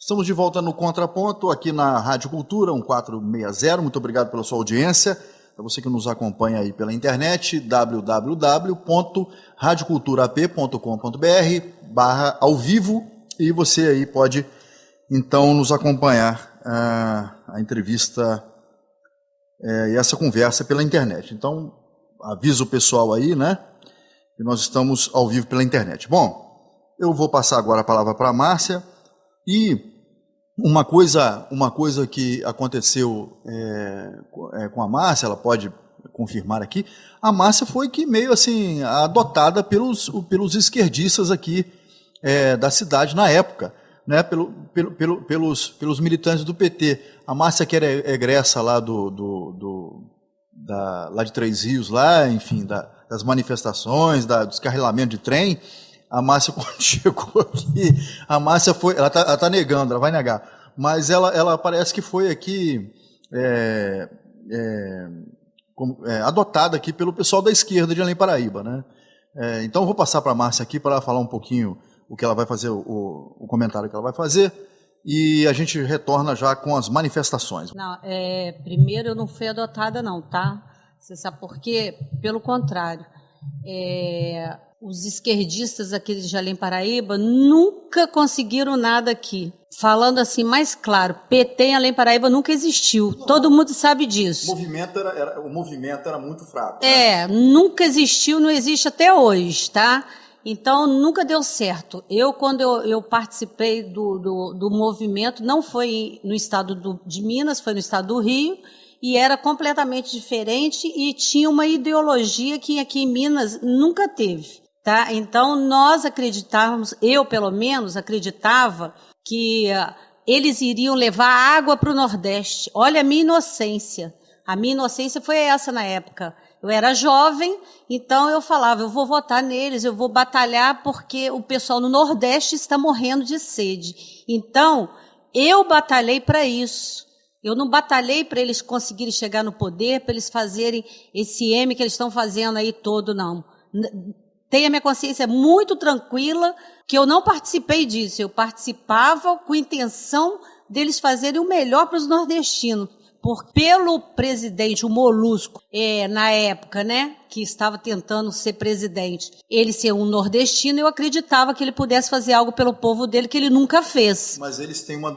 Estamos de volta no Contraponto, aqui na Rádio Cultura 1460. Muito obrigado pela sua audiência. Para você que nos acompanha aí pela internet, www.radioculturap.com.br/ao vivo, e você aí pode, então, nos acompanhar a entrevista e essa conversa pela internet. Então, avisa o pessoal aí, né, que nós estamos ao vivo pela internet. Bom, eu vou passar agora a palavra para a Márcia. E uma coisa que aconteceu com a Márcia, ela pode confirmar aqui, a Márcia foi que meio assim adotada pelos esquerdistas aqui da cidade na época, né, pelos militantes do PT. A Márcia, que era egressa lá lá de Três Rios, lá, enfim, das manifestações, do descarrilamento de trem. A Márcia, quando chegou aqui, a Márcia foi, ela tá negando, ela vai negar, mas ela parece que foi aqui adotada aqui pelo pessoal da esquerda de Além Paraíba, né? Então eu vou passar para a Márcia aqui para ela falar um pouquinho o que ela vai fazer, o comentário que ela vai fazer, e a gente retorna já com as manifestações. Não, primeiro eu não fui adotada não, tá? Você sabe por quê? Pelo contrário, os esquerdistas aqui de Além Paraíba nunca conseguiram nada aqui. Falando assim mais claro, PT em Além Paraíba nunca existiu. Não, todo mundo sabe disso. O movimento era muito fraco. Né? Nunca existiu, não existe até hoje, tá? Então nunca deu certo. Quando eu participei do movimento, não foi no estado de Minas, foi no estado do Rio, e era completamente diferente e tinha uma ideologia que aqui em Minas nunca teve. Tá? Então, nós acreditávamos, eu pelo menos acreditava, que eles iriam levar água para o Nordeste. Olha a minha inocência. A minha inocência foi essa na época. Eu era jovem, então eu falava, eu vou votar neles, eu vou batalhar porque o pessoal no Nordeste está morrendo de sede. Então, eu batalhei para isso. Eu não batalhei para eles conseguirem chegar no poder, para eles fazerem esse M que eles estão fazendo aí todo, não. Tenho a minha consciência muito tranquila que eu não participei disso. Eu participava com a intenção deles fazerem o melhor para os nordestinos. Pelo presidente, o Molusco, na época, né, que estava tentando ser presidente, ele ser um nordestino, eu acreditava que ele pudesse fazer algo pelo povo dele que ele nunca fez. Mas eles têm uma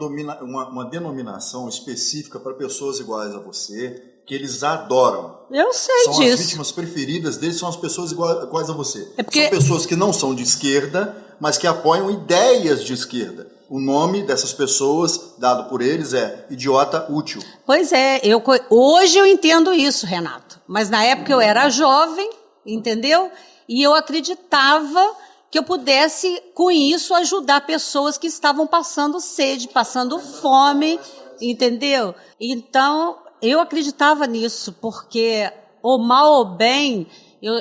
denominação específica para pessoas iguais a você, que eles adoram. Eu sei disso. As vítimas preferidas deles são as pessoas iguais a você. São pessoas que não são de esquerda, mas que apoiam ideias de esquerda. O nome dessas pessoas, dado por eles, é idiota útil. Pois é, hoje eu entendo isso, Renato. Mas na época eu era jovem, entendeu? E eu acreditava que eu pudesse, com isso, ajudar pessoas que estavam passando sede, passando fome, entendeu? Então, eu acreditava nisso, porque, ou mal ou bem, eu,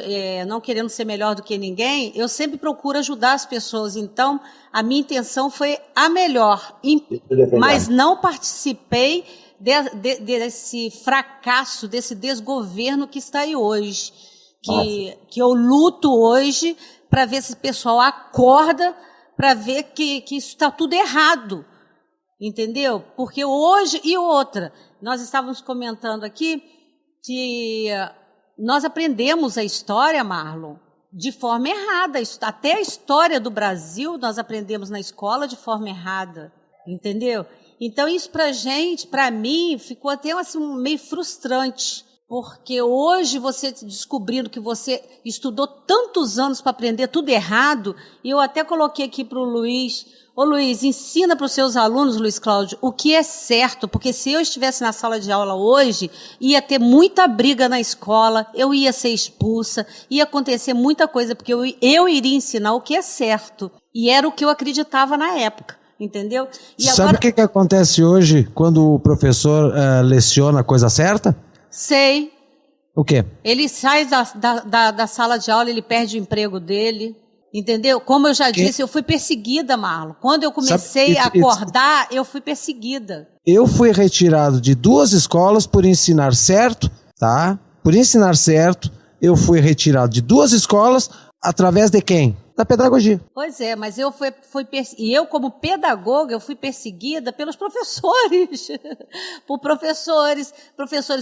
não querendo ser melhor do que ninguém, eu sempre procuro ajudar as pessoas. Então, a minha intenção foi a melhor, mas não participei desse fracasso, desse desgoverno que está aí hoje, que eu luto hoje para ver se o pessoal acorda, para ver que isso está tudo errado, entendeu? Porque hoje, e outra, nós estávamos comentando aqui que nós aprendemos a história, Marlon, de forma errada. Até a história do Brasil nós aprendemos na escola de forma errada, entendeu? Então isso para mim, ficou até assim, meio frustrante, porque hoje você descobrindo que você estudou tantos anos para aprender tudo errado, e eu até coloquei aqui para o Luiz, ô Luiz, ensina para os seus alunos, Luiz Cláudio, o que é certo, porque se eu estivesse na sala de aula hoje, ia ter muita briga na escola, eu ia ser expulsa, ia acontecer muita coisa, porque eu iria ensinar o que é certo, e era o que eu acreditava na época, entendeu? E sabe agora... o que acontece hoje, quando o professor leciona a coisa certa? Sei. O quê? Ele sai da sala de aula, ele perde o emprego dele. Entendeu? Como eu já disse, eu fui perseguida, Marlon. Quando eu comecei a acordar, eu fui perseguida. Eu fui retirado de 2 escolas por ensinar certo, tá? Por ensinar certo, eu fui retirado de 2 escolas através de quem? da pedagogia. Pois é, mas e eu como pedagoga, eu fui perseguida pelos professores, por professores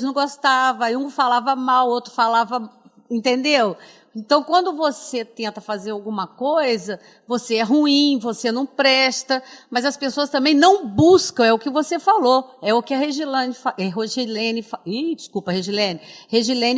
não gostavam, aí um falava mal, outro falava, entendeu? Então, quando você tenta fazer alguma coisa, você é ruim, você não presta, mas as pessoas também não buscam, é o que você falou, é o que a Regilene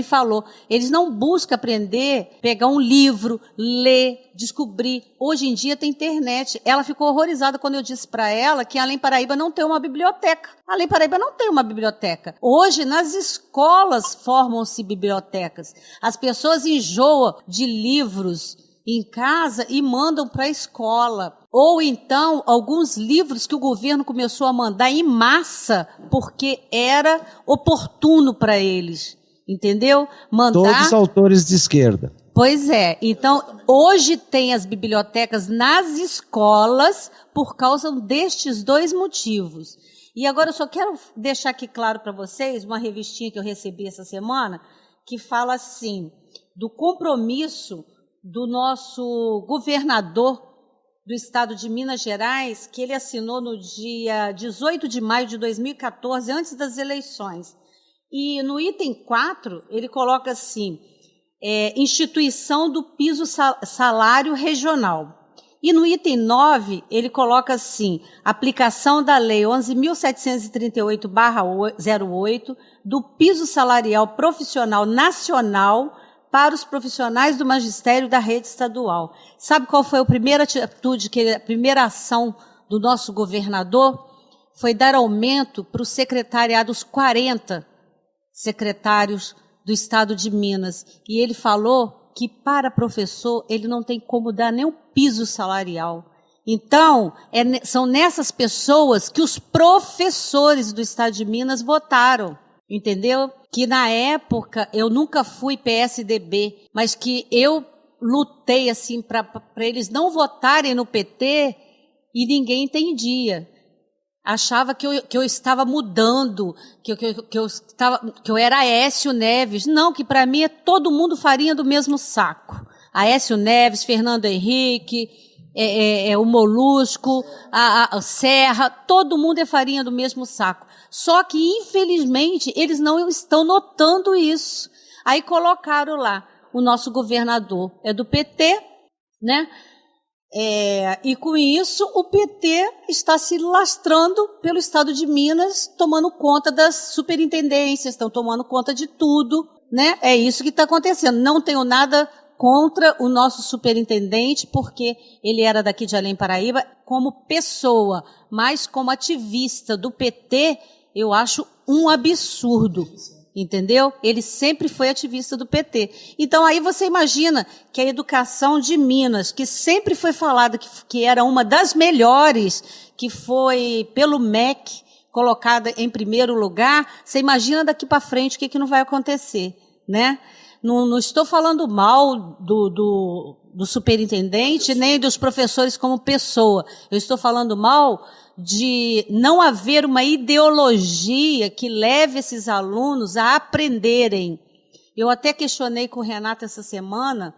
falou. Eles não buscam aprender, pegar um livro, ler, descobrir. Hoje em dia tem internet. Ela ficou horrorizada quando eu disse para ela que Além Paraíba não tem uma biblioteca. Além Paraíba não tem uma biblioteca. Hoje, nas escolas, formam-se bibliotecas. As pessoas enjoam de livros em casa e mandam para a escola. Ou então, alguns livros que o governo começou a mandar em massa, porque era oportuno para eles. Entendeu? Todos autores de esquerda. Pois é. Então, hoje tem as bibliotecas nas escolas por causa destes dois motivos. E agora eu só quero deixar aqui claro para vocês uma revistinha que eu recebi essa semana, que fala assim, do compromisso do nosso governador do estado de Minas Gerais, que ele assinou no dia 18 de maio de 2014, antes das eleições. E no item 4, ele coloca assim, instituição do piso salário regional. E no item 9, ele coloca assim, aplicação da Lei 11.738/08, do piso salarial profissional nacional para os profissionais do magistério da rede estadual. Sabe qual foi a primeira atitude, a primeira ação do nosso governador? Foi dar aumento para o secretariado, os 40 secretários do estado de Minas. E ele falou que para professor ele não tem como dar nem o piso salarial. Então, são nessas pessoas que os professores do estado de Minas votaram, entendeu? Que na época eu nunca fui PSDB, mas que eu lutei assim para eles não votarem no PT e ninguém entendia. Achava que eu estava mudando, que eu era Aécio Neves. Não, que para mim é todo mundo farinha do mesmo saco. Aécio Neves, Fernando Henrique, o Molusco, a Serra, todo mundo é farinha do mesmo saco. Só que, infelizmente, eles não estão notando isso. Aí colocaram lá, o nosso governador é do PT, né? E com isso o PT está se lastrando pelo estado de Minas, tomando conta das superintendências, estão tomando conta de tudo, né? É isso que está acontecendo. Não tenho nada contra o nosso superintendente, porque ele era daqui de Além Paraíba, como pessoa, mas como ativista do PT, eu acho um absurdo. Entendeu? Ele sempre foi ativista do PT. Então, aí você imagina que a educação de Minas, que sempre foi falada que era uma das melhores, que foi pelo MEC colocada em primeiro lugar, você imagina daqui para frente o que não vai acontecer, né? Não estou falando mal do superintendente, nem dos professores como pessoa. Eu estou falando mal de não haver uma ideologia que leve esses alunos a aprenderem. Eu até questionei com o Renato essa semana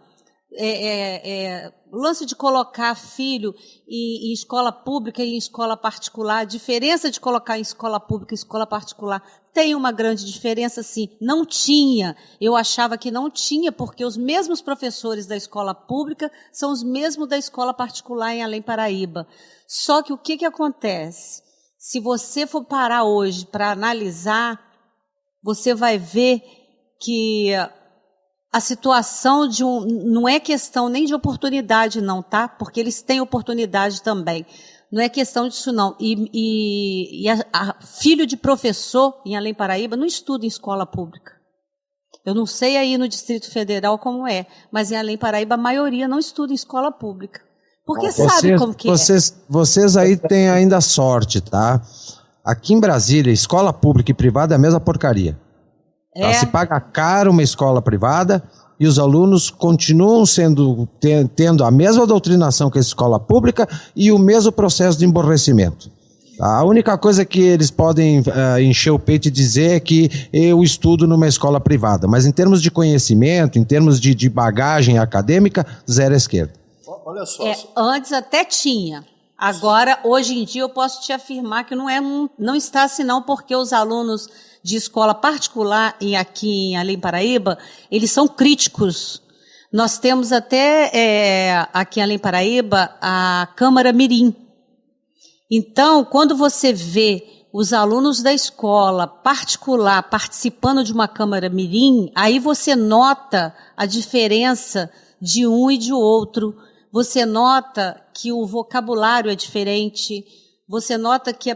o lance de colocar filho em escola pública e em escola particular, a diferença de colocar em escola pública e escola particular. Tem uma grande diferença, sim. Não tinha. Eu achava que não tinha, porque os mesmos professores da escola pública são os mesmos da escola particular em Além Paraíba. Só que o que acontece? Se você for parar hoje para analisar, você vai ver que a situação não é questão nem de oportunidade, não, tá? Porque eles têm oportunidade também. Não é questão disso, não. Filho de professor em Além Paraíba não estuda em escola pública. Eu não sei aí no Distrito Federal como é, mas em Além Paraíba a maioria não estuda em escola pública. Porque sabe como que Vocês aí têm ainda sorte, tá? Aqui em Brasília, escola pública e privada é a mesma porcaria. Tá? Se paga caro uma escola privada e os alunos continuam tendo a mesma doutrinação que a escola pública e o mesmo processo de emborrecimento. Tá? A única coisa que eles podem encher o peito e dizer é que eu estudo numa escola privada, mas em termos de conhecimento, em termos de bagagem acadêmica, zero à esquerda. Olha só. Antes até tinha. Agora, hoje em dia, eu posso te afirmar que não está assim não, porque os alunos de escola particular aqui em Além Paraíba, eles são críticos. Nós temos até aqui em Além Paraíba a Câmara Mirim. Então, quando você vê os alunos da escola particular participando de uma Câmara Mirim, aí você nota a diferença de um e de outro. Você nota que o vocabulário é diferente, você nota que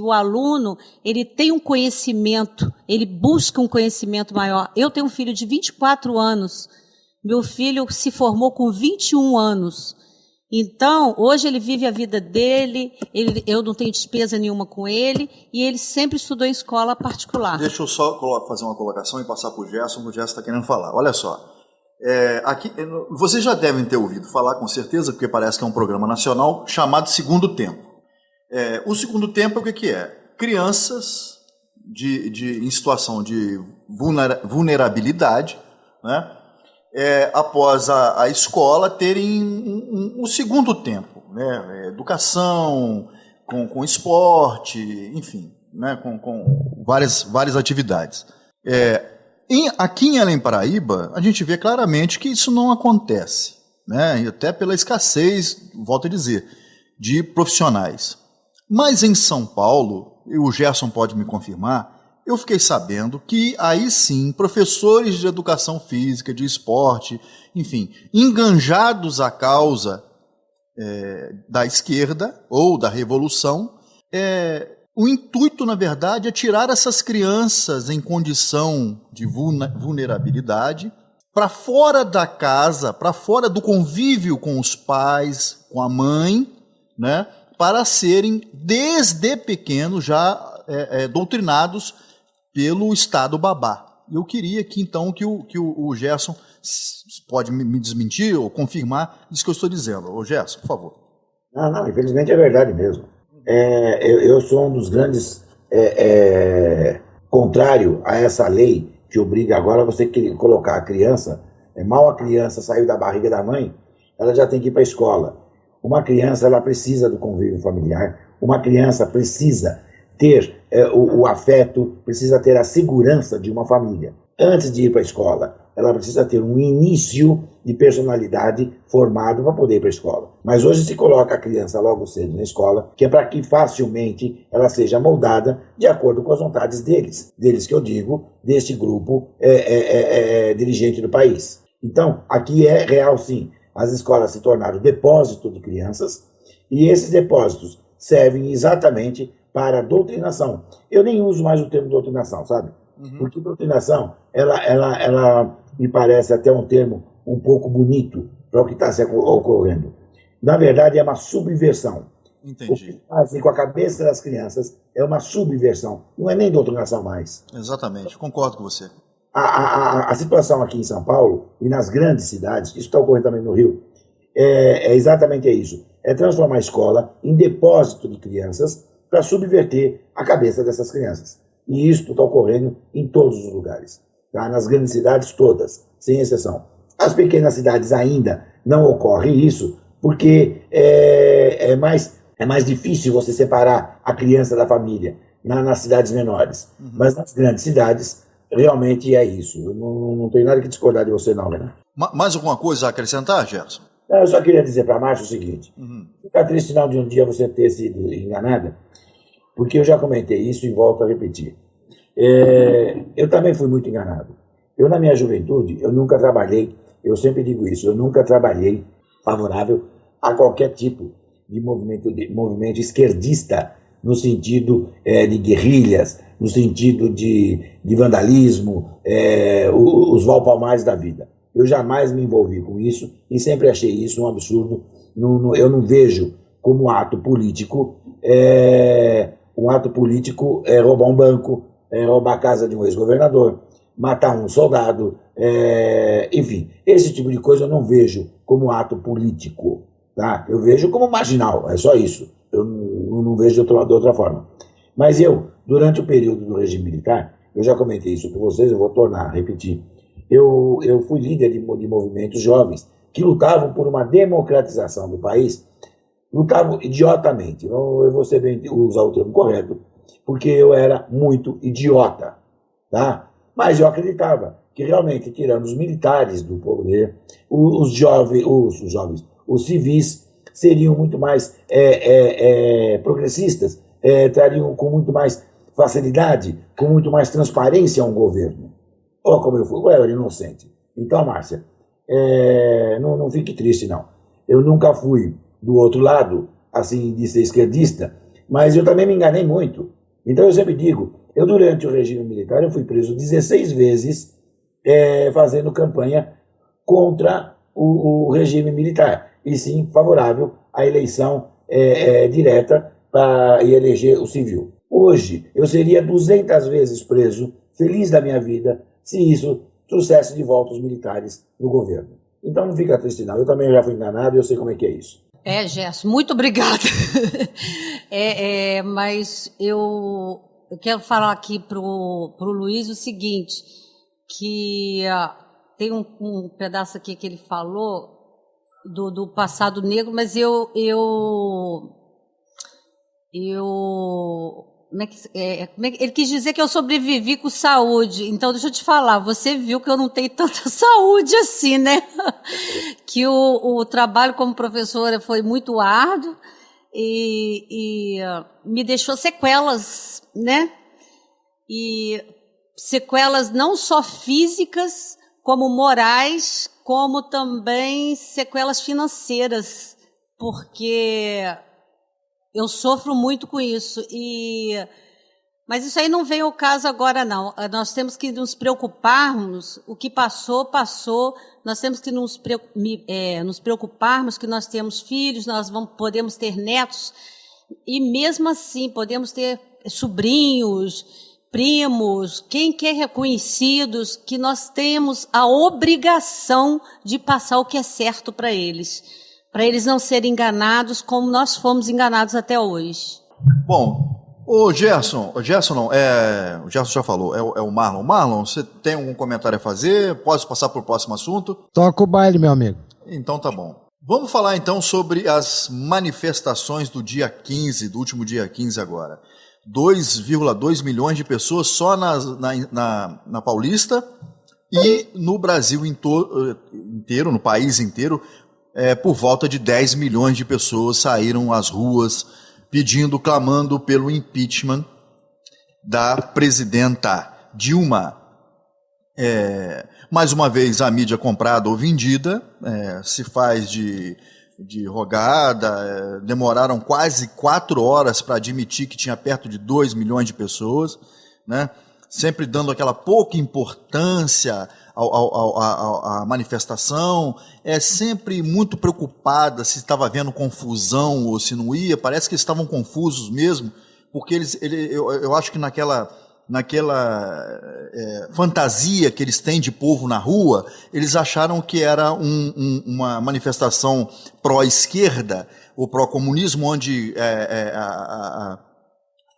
o aluno ele tem um conhecimento, ele busca um conhecimento maior. Eu tenho um filho de 24 anos, meu filho se formou com 21 anos. Então, hoje ele vive a vida dele, eu não tenho despesa nenhuma com ele, e ele sempre estudou em escola particular. Deixa eu só fazer uma colocação e passar para o Gerson está querendo falar. Olha só. Aqui, vocês já devem ter ouvido falar, com certeza, porque parece que é um programa nacional chamado Segundo Tempo. O Segundo Tempo é o que é? Crianças em situação de vulnerabilidade, né? Após a escola terem um segundo tempo, né? Educação, com esporte, enfim, né? com várias atividades. Aqui em Além Paraíba, a gente vê claramente que isso não acontece, né? E até pela escassez, volto a dizer, de profissionais. Mas em São Paulo, e o Gerson pode me confirmar, eu fiquei sabendo que aí sim, professores de educação física, de esporte, enfim, enganjados à causa da esquerda ou da revolução, o intuito, na verdade, é tirar essas crianças em condição de vulnerabilidade para fora da casa, para fora do convívio com os pais, com a mãe, né, para serem, desde pequenos, já doutrinados pelo Estado babá. Eu queria que, então, que o Gerson pode me desmentir ou confirmar isso que eu estou dizendo. Ô, Gerson, por favor. Não, infelizmente é verdade mesmo. Eu sou um dos grandes contrário a essa lei que obriga agora você colocar a criança, mal a criança saiu da barriga da mãe, ela já tem que ir para a escola. Uma criança, ela precisa do convívio familiar, uma criança precisa ter o afeto, precisa ter a segurança de uma família. Antes de ir para a escola, ela precisa ter um início de personalidade formado para poder ir para a escola. Mas hoje se coloca a criança logo cedo na escola, que é para que facilmente ela seja moldada de acordo com as vontades deles que eu digo, deste grupo dirigente do país. Então, aqui é real sim, as escolas se tornaram depósito de crianças, e esses depósitos servem exatamente para a doutrinação. Eu nem uso mais o termo doutrinação, sabe? Porque doutrinação, ela me parece até um termo um pouco bonito para o que está ocorrendo. Na verdade, é uma subversão. Entendi. O que fazem com a cabeça das crianças é uma subversão, não é nem doutrinação mais. Exatamente, concordo com você. A situação aqui em São Paulo e nas grandes cidades, isso está ocorrendo também no Rio, é exatamente isso. É transformar a escola em depósito de crianças para subverter a cabeça dessas crianças. E isso está ocorrendo em todos os lugares, tá? Nas grandes cidades todas, sem exceção. As pequenas cidades ainda não ocorre isso, porque é mais difícil você separar a criança da família nas cidades menores. Mas nas grandes cidades, realmente é isso. Eu não tenho nada que discordar de você não, Renato. Mais alguma coisa a acrescentar, Gerson? Eu só queria dizer para a Márcia o seguinte. Fica triste não de um dia você ter sido enganada, porque eu já comentei isso e volto a repetir. Eu também fui muito enganado. Eu, na minha juventude, eu nunca trabalhei, eu sempre digo isso, eu nunca trabalhei favorável a qualquer tipo de movimento esquerdista, no sentido de guerrilhas, no sentido de vandalismo, os Valpalmares da vida. Eu jamais me envolvi com isso e sempre achei isso um absurdo. Eu não vejo como ato político. Um ato político é roubar um banco, roubar a casa de um ex-governador, matar um soldado, enfim, esse tipo de coisa eu não vejo como ato político, tá? Eu vejo como marginal, é só isso. Eu não vejo de outra forma. Mas durante o período do regime militar, eu já comentei isso com vocês, eu vou tornar a repetir, eu fui líder de movimentos jovens, que lutavam por uma democratização do país, lutavam idiotamente. Eu vou usar o termo correto, porque eu era muito idiota, tá? Mas eu acreditava que realmente, tirando os militares do poder, os civis seriam muito mais progressistas, trariam com muito mais facilidade, com muito mais transparência a um governo. Olha como eu era inocente. Então, Márcia, não fique triste, não. Eu nunca fui do outro lado, assim, de ser esquerdista, mas eu também me enganei muito. Então, eu sempre digo, durante o regime militar, eu fui preso 16 vezes fazendo campanha contra o regime militar, e sim favorável à eleição direta para eleger o civil. Hoje, eu seria 200 vezes preso, feliz da minha vida, se isso trouxesse de volta os militares no governo. Então não fica triste não, eu também já fui enganado e eu sei como é que é isso. Gerson, muito obrigada. Mas eu quero falar aqui pro Luiz o seguinte, que tem um pedaço aqui que ele falou do passado negro, mas ele quis dizer que eu sobrevivi com saúde. Então, deixa eu te falar, você viu que eu não tenho tanta saúde assim, né? Que o trabalho como professora foi muito árduo e me deixou sequelas, né? E sequelas não só físicas, como morais, como também sequelas financeiras, porque eu sofro muito com isso. Mas isso aí não vem ao caso agora, não. Nós temos que nos preocuparmos, o que passou, passou. Nós temos que nos preocuparmos que nós temos filhos, podemos ter netos, e mesmo assim podemos ter sobrinhos, primos, quem quer reconhecidos, que nós temos a obrigação de passar o que é certo para eles não serem enganados como nós fomos enganados até hoje. Bom, o Gerson já falou, é o Marlon. Marlon, você tem algum comentário a fazer? Pode passar para o próximo assunto? Toca o baile, meu amigo. Então tá bom. Vamos falar então sobre as manifestações do último dia 15 agora. 2,2 milhões de pessoas só na Paulista e no Brasil inteiro, no país inteiro, por volta de 10 milhões de pessoas saíram às ruas clamando pelo impeachment da presidenta Dilma. Mais uma vez, a mídia comprada ou vendida se faz de rogada, demoraram quase 4 horas para admitir que tinha perto de 2 milhões de pessoas, né? Sempre dando aquela pouca importância à manifestação, sempre muito preocupada se estava havendo confusão ou se não ia. Parece que eles estavam confusos mesmo, porque eu acho que naquela fantasia que eles têm de povo na rua, eles acharam que era uma manifestação pró-esquerda ou pró-comunismo, onde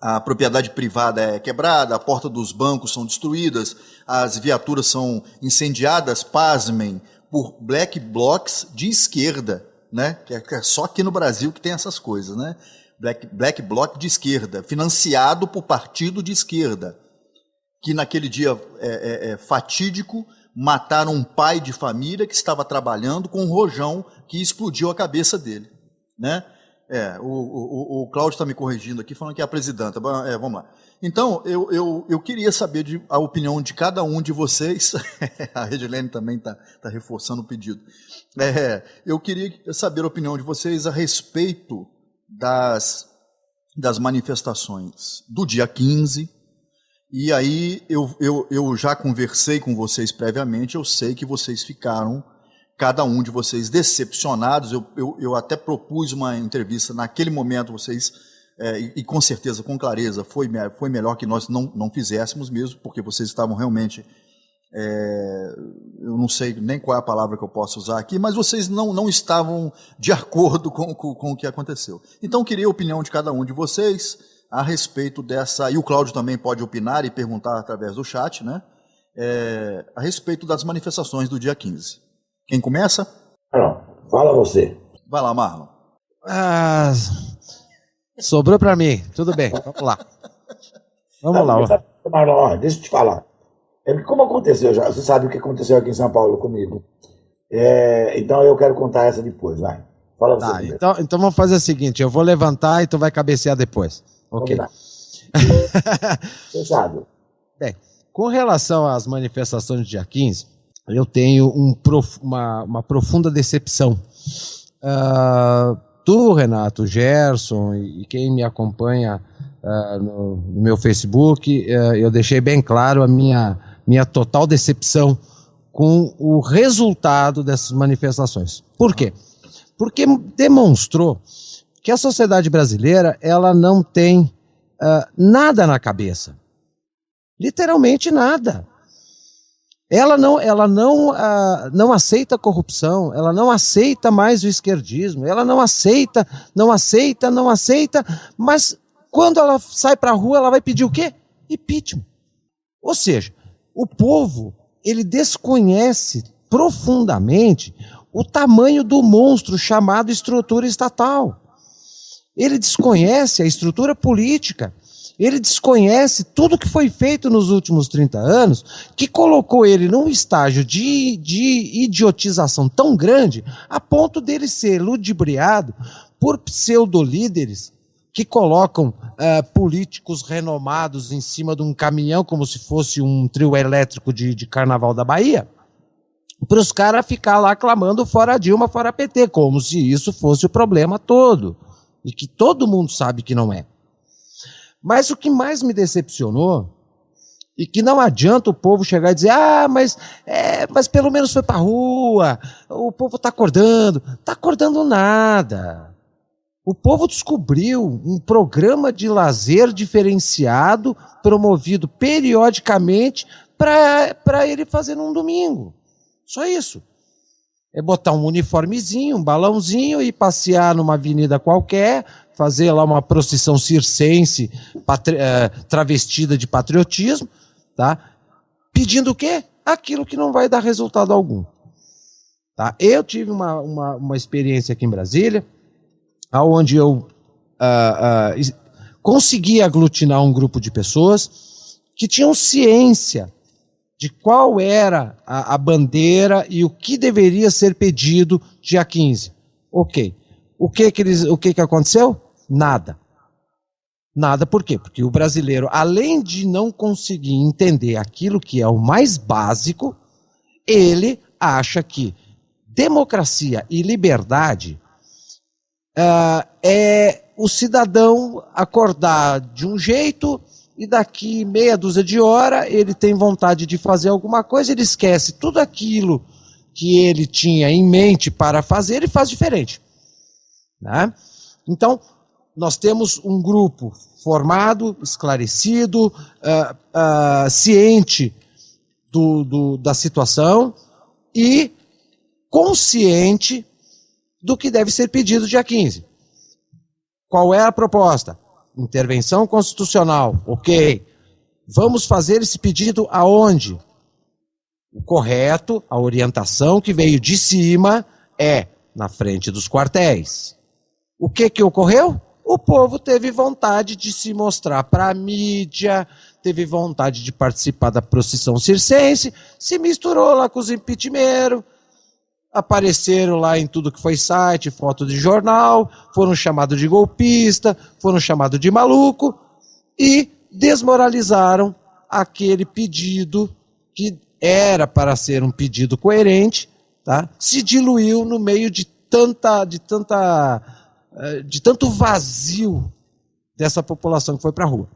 a propriedade privada é quebrada, a porta dos bancos são destruídas, as viaturas são incendiadas, pasmem, por black blocs de esquerda, né? Que é só aqui no Brasil que tem essas coisas, né? Black bloc de esquerda, financiado por partido de esquerda, que naquele dia fatídico mataram um pai de família que estava trabalhando com um rojão que explodiu a cabeça dele, né? O Cláudio está me corrigindo aqui, falando que é a presidenta. Vamos lá. Então, eu queria saber a opinião de cada um de vocês. A Redilene também está reforçando o pedido. Eu queria saber a opinião de vocês a respeito das manifestações do dia 15. E aí, eu já conversei com vocês previamente, eu sei que vocês ficaram, cada um de vocês, decepcionados. Eu até propus uma entrevista naquele momento, vocês, e com certeza, com clareza, foi melhor que nós não fizéssemos mesmo, porque vocês estavam realmente, eu não sei nem qual é a palavra que eu posso usar aqui, mas vocês não estavam de acordo com o que aconteceu. Então, eu queria a opinião de cada um de vocês a respeito dessa, e o Cláudio também pode opinar e perguntar através do chat, né? A respeito das manifestações do dia 15. Quem começa? Fala você. Vai lá, Marlon. Sobrou para mim. Tudo bem, vamos lá. Vamos lá. Marlon, deixa eu te falar. Como aconteceu já? Você sabe o que aconteceu aqui em São Paulo comigo. Então eu quero contar essa depois, vai. Fala você. Então vamos fazer o seguinte, eu vou levantar e tu vai cabecear depois. Ok. Você sabe. Bem, com relação às manifestações do dia 15, eu tenho uma profunda decepção. Tu, Renato, Gerson e quem me acompanha no meu Facebook, eu deixei bem claro a minha total decepção com o resultado dessas manifestações. Por quê? Porque demonstrou que a sociedade brasileira ela não tem nada na cabeça. Literalmente nada. Ela não aceita a corrupção, ela não aceita mais o esquerdismo, ela não aceita, mas quando ela sai para a rua, ela vai pedir o quê? Impeachment. Ou seja, o povo, ele desconhece profundamente o tamanho do monstro chamado estrutura estatal. Ele desconhece a estrutura política, ele desconhece tudo que foi feito nos últimos 30 anos, que colocou ele num estágio de idiotização tão grande, a ponto dele ser ludibriado por pseudolíderes que colocam políticos renomados em cima de um caminhão como se fosse um trio elétrico de Carnaval da Bahia, para os caras ficar lá clamando fora Dilma, fora PT, como se isso fosse o problema todo, e que todo mundo sabe que não é. Mas o que mais me decepcionou, e que não adianta o povo chegar e dizer, mas pelo menos foi para a rua, o povo está acordando. Está acordando nada. O povo descobriu um programa de lazer diferenciado, promovido periodicamente, para ele fazer num domingo. Só isso. É botar um uniformezinho, um balãozinho e passear numa avenida qualquer, fazer lá uma procissão circense travestida de patriotismo, tá? Pedindo o quê? Aquilo que não vai dar resultado algum. Tá? Eu tive uma experiência aqui em Brasília, onde eu consegui aglutinar um grupo de pessoas que tinham ciência de qual era a bandeira e o que deveria ser pedido dia 15. Ok. O que aconteceu? Nada. Nada por quê? Porque o brasileiro, além de não conseguir entender aquilo que é o mais básico, ele acha que democracia e liberdade é o cidadão acordar de um jeito e daqui meia dúzia de hora ele tem vontade de fazer alguma coisa, ele esquece tudo aquilo que ele tinha em mente para fazer e faz diferente. Né? Então, nós temos um grupo formado, esclarecido, ciente da situação e consciente do que deve ser pedido dia 15. Qual é a proposta? Intervenção constitucional, ok. Vamos fazer esse pedido aonde? O correto, a orientação que veio de cima é na frente dos quartéis. O que ocorreu? O povo teve vontade de se mostrar para a mídia, teve vontade de participar da procissão circense, se misturou lá com os impeachmenteiros, apareceram lá em tudo que foi site, foto de jornal, foram chamados de golpista, foram chamados de maluco e desmoralizaram aquele pedido que era para ser um pedido coerente, tá? Se diluiu no meio de tanto vazio dessa população que foi para a rua.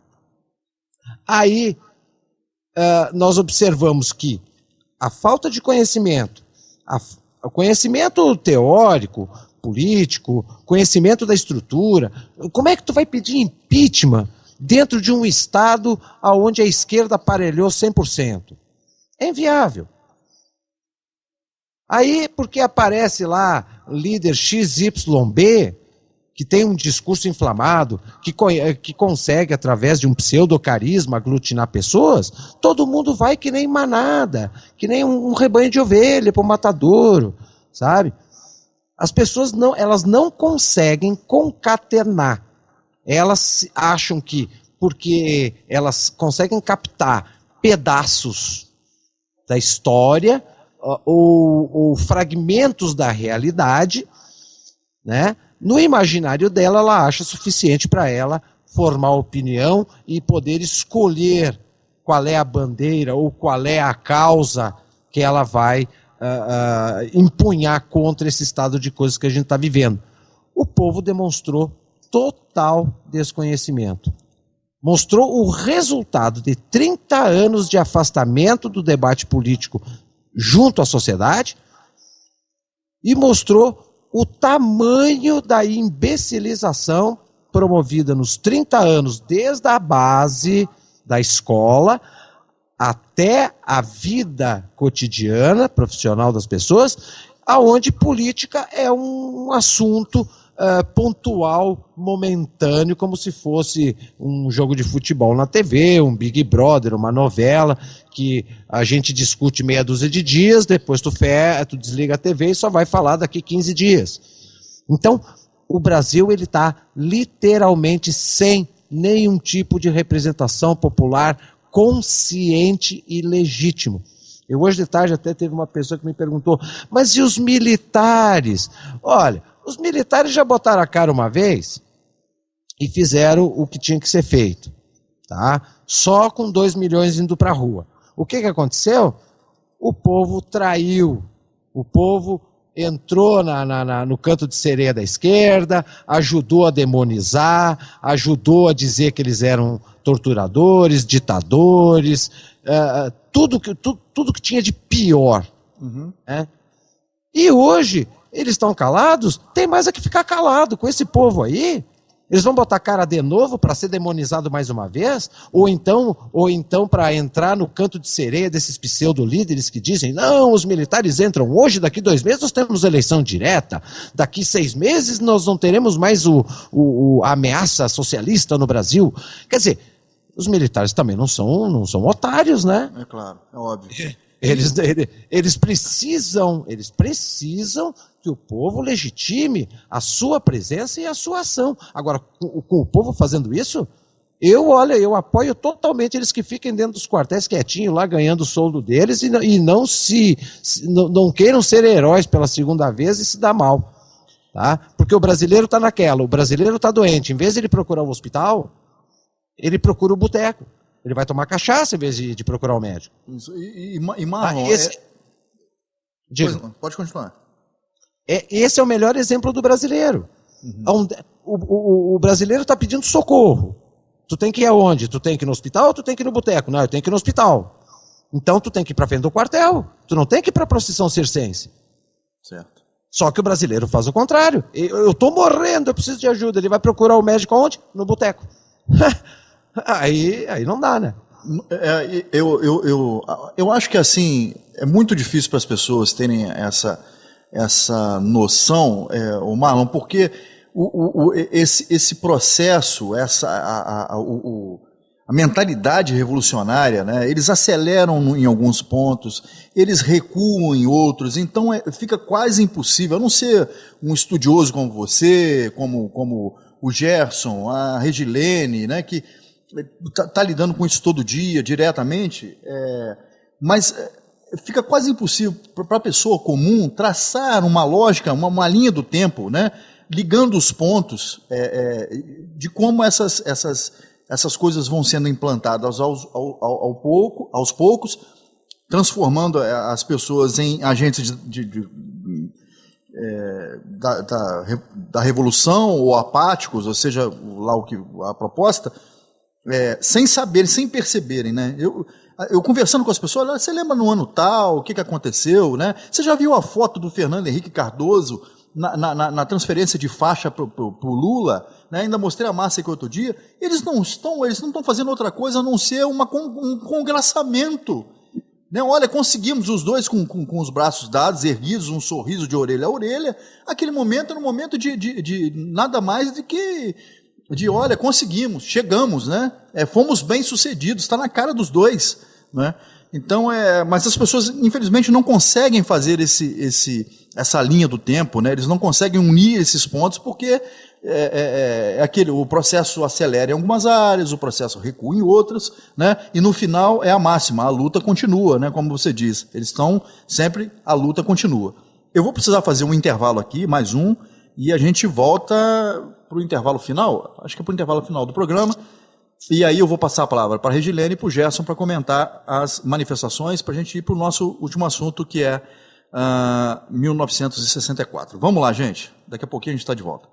Aí nós observamos que a falta de conhecimento, o conhecimento teórico, político, conhecimento da estrutura, como é que tu vai pedir impeachment dentro de um estado onde a esquerda aparelhou 100%? É inviável. Aí, porque aparece lá líder XYB, que tem um discurso inflamado, que consegue, através de um pseudo-carisma, aglutinar pessoas, todo mundo vai que nem manada, que nem um rebanho de ovelha para o matadouro, sabe? As pessoas elas não conseguem concatenar. Elas acham que, porque elas conseguem captar pedaços da história ou fragmentos da realidade, né? No imaginário dela, ela acha suficiente para ela formar opinião e poder escolher qual é a bandeira ou qual é a causa que ela vai empunhar contra esse estado de coisas que a gente está vivendo. O povo demonstrou total desconhecimento. Mostrou o resultado de 30 anos de afastamento do debate político junto à sociedade e mostrou o tamanho da imbecilização promovida nos 30 anos, desde a base da escola até a vida cotidiana, profissional das pessoas, aonde política é um assunto pontual, momentâneo, como se fosse um jogo de futebol na TV, um Big Brother, uma novela, que a gente discute meia dúzia de dias, depois tu desliga a TV e só vai falar daqui 15 dias. Então, o Brasil está literalmente sem nenhum tipo de representação popular consciente e legítimo. Eu hoje de tarde até teve uma pessoa que me perguntou, mas e os militares? Olha, os militares já botaram a cara uma vez e fizeram o que tinha que ser feito, tá? Só com 2 milhões indo para a rua. O que aconteceu? O povo traiu, o povo entrou no canto de sereia da esquerda, ajudou a demonizar, ajudou a dizer que eles eram torturadores, ditadores, tudo que tinha de pior. Né? E hoje, eles estão calados, tem mais é que ficar calado com esse povo aí. Eles vão botar a cara de novo para ser demonizado mais uma vez? Ou então para entrar no canto de sereia desses pseudo-líderes que dizem, não, os militares entram hoje, daqui 2 meses nós temos eleição direta, daqui 6 meses nós não teremos mais a ameaça socialista no Brasil. Quer dizer, os militares também não são otários, né? É claro, é óbvio. Eles precisam que o povo legitime a sua presença e a sua ação. Agora, com o povo fazendo isso, eu apoio totalmente eles que fiquem dentro dos quartéis quietinhos lá, ganhando o soldo deles e não queiram ser heróis pela segunda vez e se dar mal. Tá? Porque o brasileiro está o brasileiro está doente, em vez de ele procurar o hospital, ele procura o boteco. Ele vai tomar cachaça em vez de procurar o médico. Isso. E Marlon... Pode continuar. Esse é o melhor exemplo do brasileiro. O brasileiro está pedindo socorro. Tu tem que ir aonde? Tu tem que ir no hospital ou tu tem que ir no boteco? Não, eu tenho que ir no hospital. Então tu tem que ir para frente do quartel. Tu não tem que ir para a procissão circense. Certo. Só que o brasileiro faz o contrário. Eu estou morrendo, eu preciso de ajuda. Ele vai procurar o médico aonde? No boteco. Aí não dá, né? Eu acho que assim é muito difícil para as pessoas terem essa noção, o Marlon, porque esse processo, a mentalidade revolucionária, né, eles aceleram em alguns pontos, eles recuam em outros, então fica quase impossível, a não ser um estudioso como você, como o Gerson, a Regilene, né, que está lidando com isso todo dia, diretamente, mas fica quase impossível para a pessoa comum traçar uma lógica, uma linha do tempo, né, ligando os pontos de como essas coisas vão sendo implantadas aos poucos, transformando as pessoas em agentes da revolução ou apáticos, ou seja, lá a proposta, sem saberem, sem perceberem, né? Eu conversando com as pessoas, você lembra no ano tal, o que aconteceu, né? Você já viu a foto do Fernando Henrique Cardoso na transferência de faixa para o Lula? Né? Ainda mostrei a Márcia aqui outro dia. Eles não estão fazendo outra coisa a não ser um congraçamento. Né? Olha, conseguimos os dois com os braços dados, erguidos, um sorriso de orelha a orelha. Aquele momento era um momento de nada mais do que olha, conseguimos, chegamos, né? Fomos bem-sucedidos, está na cara dos dois. né? Então, mas as pessoas, infelizmente, não conseguem fazer essa linha do tempo, né? Eles não conseguem unir esses pontos porque o processo acelera em algumas áreas, o processo recua em outras, né? E no final é a máxima, a luta continua, né? Como você diz, eles estão sempre, a luta continua. Eu vou precisar fazer um intervalo aqui, mais um, e a gente volta para o intervalo final, acho que é para o intervalo final do programa. E aí eu vou passar a palavra para a Regilene e para o Gerson para comentar as manifestações, para a gente ir para o nosso último assunto, que é 1964. Vamos lá, gente. Daqui a pouquinho a gente está de volta.